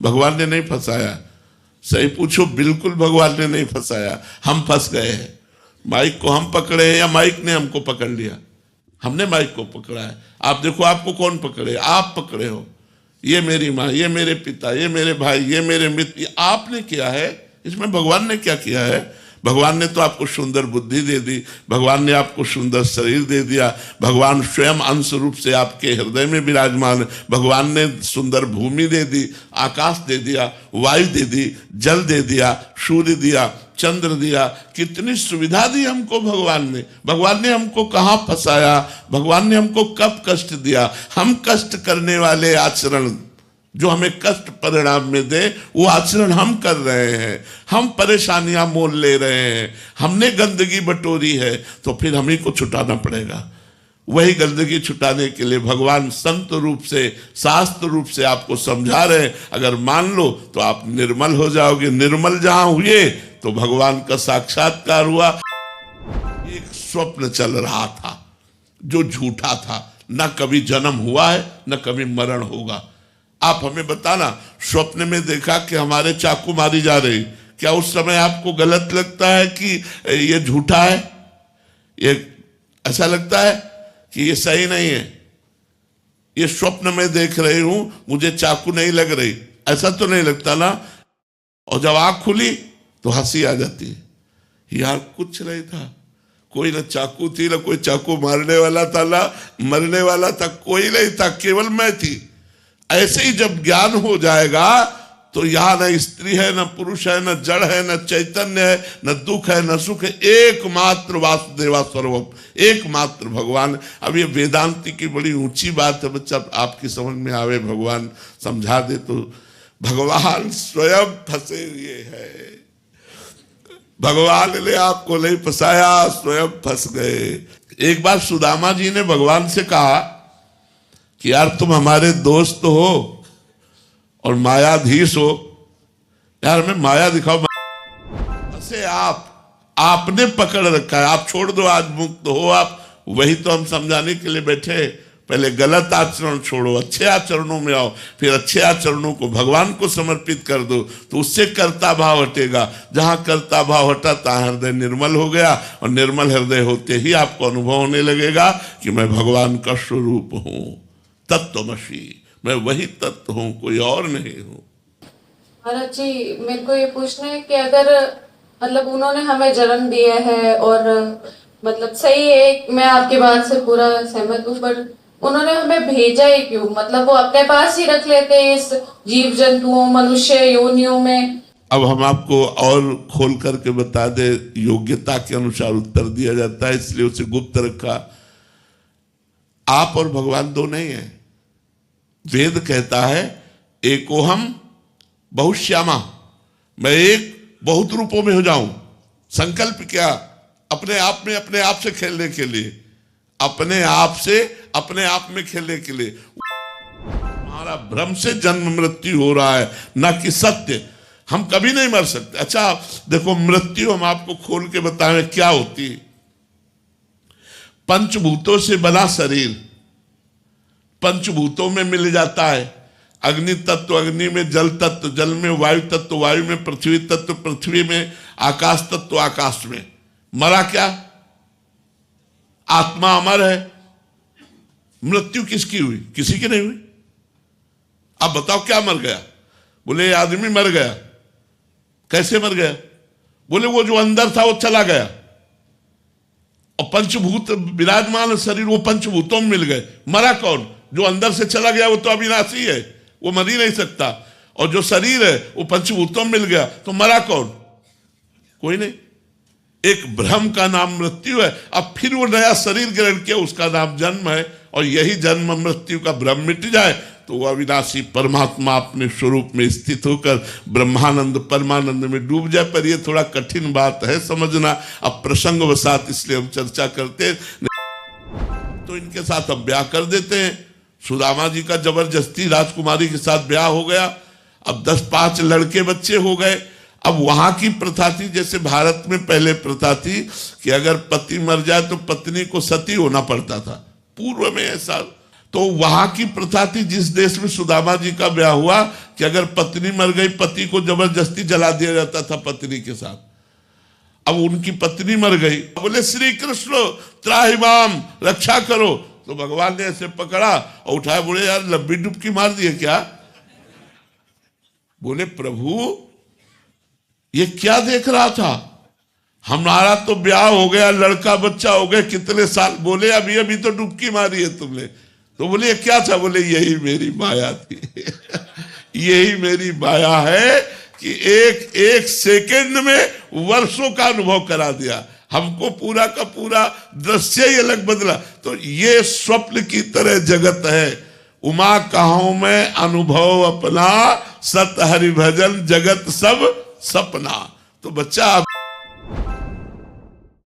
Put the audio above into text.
भगवान ने नहीं फंसाया। सही पूछो, बिल्कुल भगवान ने नहीं फंसाया, हम फंस गए हैं। माइक को हम पकड़े हैं या माइक ने हमको पकड़ लिया? हमने माइक को पकड़ा है। आप देखो, आपको कौन पकड़े? आप पकड़े हो। ये मेरी माँ, ये मेरे पिता, ये मेरे भाई, ये मेरे मित्र, ये आपने किया है। इसमें भगवान ने क्या किया है? भगवान ने तो आपको सुंदर बुद्धि दे दी, भगवान ने आपको सुंदर शरीर दे दिया, भगवान स्वयं अंश रूप से आपके हृदय में विराजमान है, भगवान ने सुंदर भूमि दे दी, आकाश दे दिया, वायु दे दी, जल दे दिया, सूर्य दिया, चंद्र दिया, कितनी सुविधा दी हमको भगवान ने। भगवान ने हमको कहाँ फंसाया? भगवान ने हमको कब कष्ट दिया? हम कष्ट करने वाले आचरण जो हमें कष्ट परिणाम में दे, वो आचरण हम कर रहे हैं। हम परेशानियां मोल ले रहे हैं, हमने गंदगी बटोरी है, तो फिर हम ही को छुटाना पड़ेगा। वही गंदगी छुटाने के लिए भगवान संत रूप से, शास्त्र रूप से आपको समझा रहे हैं। अगर मान लो तो आप निर्मल हो जाओगे। निर्मल जहां हुए तो भगवान का साक्षात्कार हुआ। एक स्वप्न चल रहा था जो झूठा था, न कभी जन्म हुआ है न कभी मरण होगा। आप हमें बताना, स्वप्न में देखा कि हमारे चाकू मारी जा रही, क्या उस समय आपको गलत लगता है कि ये झूठा है? ये ऐसा लगता है कि ये सही नहीं है? ये स्वप्न में देख रही हूं, मुझे चाकू नहीं लग रही, ऐसा तो नहीं लगता ना? और जब आंख खुली तो हंसी आ जाती है। यार कुछ नहीं था, कोई ना चाकू थी, ना कोई चाकू मारने वाला था, ना मरने वाला था, कोई नहीं था, केवल मैं थी। ऐसे ही जब ज्ञान हो जाएगा तो यहां न स्त्री है, न पुरुष है, न जड़ है, न चैतन्य है, न दुख है, न सुख है, एकमात्र वासुदेवा सर्वम, एकमात्र भगवान। अब ये वेदांति की बड़ी ऊंची बात है बच्चा, आपकी समझ में आवे, भगवान समझा दे तो। भगवान स्वयं फंसे हुए है, भगवान ने आपको नहीं फंसाया, स्वयं फंस गए। एक बार सुदामा जी ने भगवान से कहा कि यार तुम हमारे दोस्त हो और मायाधीश हो, यार हमें माया दिखाओ। ऐसे आपने पकड़ रखा है, आप छोड़ दो, आज मुक्त हो आप। वही तो हम समझाने के लिए बैठे। पहले गलत आचरण छोड़ो, अच्छे आचरणों में आओ, फिर अच्छे आचरणों को भगवान को समर्पित कर दो, तो उससे कर्ता भाव हटेगा। जहां कर्ता भाव हटा तहां हृदय निर्मल हो गया, और निर्मल हृदय होते ही आपको अनुभव होने लगेगा कि मैं भगवान का स्वरूप हूं, तत्वमसि, मैं वही तत्व हूं, कोई और नहीं हूं। महाराज जी, मेरे को ये पूछना है कि अगर मतलब उन्होंने हमें जन्म दिया है और मतलब सही है, मैं आपकी बात से पूरा सहमत हूँ, पर उन्होंने हमें भेजा ही क्यों? मतलब वो अपने पास ही रख लेते हैं इस जीव जंतुओं, मनुष्य योनियों में। अब हम आपको और खोल करके बता दे, योग्यता के अनुसार उत्तर दिया जाता है, इसलिए उसे गुप्त रखा। आप और भगवान दो नहीं है। वेद कहता है एकोहम बहुश्यामा, मैं एक बहुत रूपों में हो जाऊं। संकल्प क्या? अपने आप में अपने आप से खेलने के लिए, अपने आप से अपने आप में खेलने के लिए। हमारा भ्रम से जन्म मृत्यु हो रहा है, ना कि सत्य। हम कभी नहीं मर सकते। अच्छा देखो, मृत्यु हम आपको खोल के बताएं क्या होती है। पंचभूतों से बना शरीर पंचभूतों में मिल जाता है। अग्नि तत्व अग्नि में, जल तत्व जल में, वायु तत्व वायु में, पृथ्वी तत्व पृथ्वी में, आकाश तत्व आकाश में। मरा क्या? आत्मा अमर है। मृत्यु किसकी हुई? किसी की नहीं हुई। अब बताओ क्या मर गया? बोले ये आदमी मर गया। कैसे मर गया? बोले वो जो अंदर था वो चला गया, और पंचभूत विराजमान शरीर वो पंचभूतों में मिल गए। मरा कौन? जो अंदर से चला गया वो तो अविनाशी है, वो मर ही नहीं सकता। और जो शरीर है वो पंचभूतों में मिल गया, तो मरा कौन? कोई नहीं। एक भ्रम का नाम मृत्यु है। अब फिर वो नया शरीर ग्रहण किया, उसका नाम जन्म है। और यही जन्म मृत्यु का भ्रम मिट जाए तो वो अविनाशी परमात्मा अपने स्वरूप में स्थित होकर ब्रह्मानंद परमानंद में डूब जाए। पर ये थोड़ा कठिन बात है समझना। अब प्रसंग वसात इसलिए हम चर्चा करते हैं, तो इनके साथ हम ब्याह कर देते हैं। सुदामा जी का जबरदस्ती राजकुमारी के साथ ब्याह हो गया। अब 10-5 लड़के बच्चे हो गए। अब वहां की प्रथा थी, जैसे भारत में पहले प्रथा थी कि अगर पति मर जाए तो पत्नी को सती होना पड़ता था। पूर्व में ऐसा तो वहां की प्रथा थी, जिस देश में सुदामा जी का ब्याह हुआ, कि अगर पत्नी मर गई, पति को जबरदस्ती जला दिया जाता था पत्नी के साथ। अब उनकी पत्नी मर गई, बोले श्री कृष्ण त्राहिमाम, रक्षा करो। तो भगवान ने ऐसे पकड़ा और उठाया, बोले यार लंबी डुबकी मार दिए क्या? बोले प्रभु ये क्या देख रहा था, हमारा तो ब्याह हो गया, लड़का बच्चा हो गया, कितने साल। बोले अभी अभी तो डुबकी मारी है तुमने। तो बोले ये क्या था? बोले यही मेरी माया थी। यही मेरी माया है कि एक एक सेकंड में वर्षों का अनुभव करा दिया, हमको पूरा का पूरा दृश्य ही अलग बदला। तो ये स्वप्न की तरह जगत है। उमा कहाऊं मैं अनुभव अपना, सत हरि भजन जगत सब सपना। तो बच्चा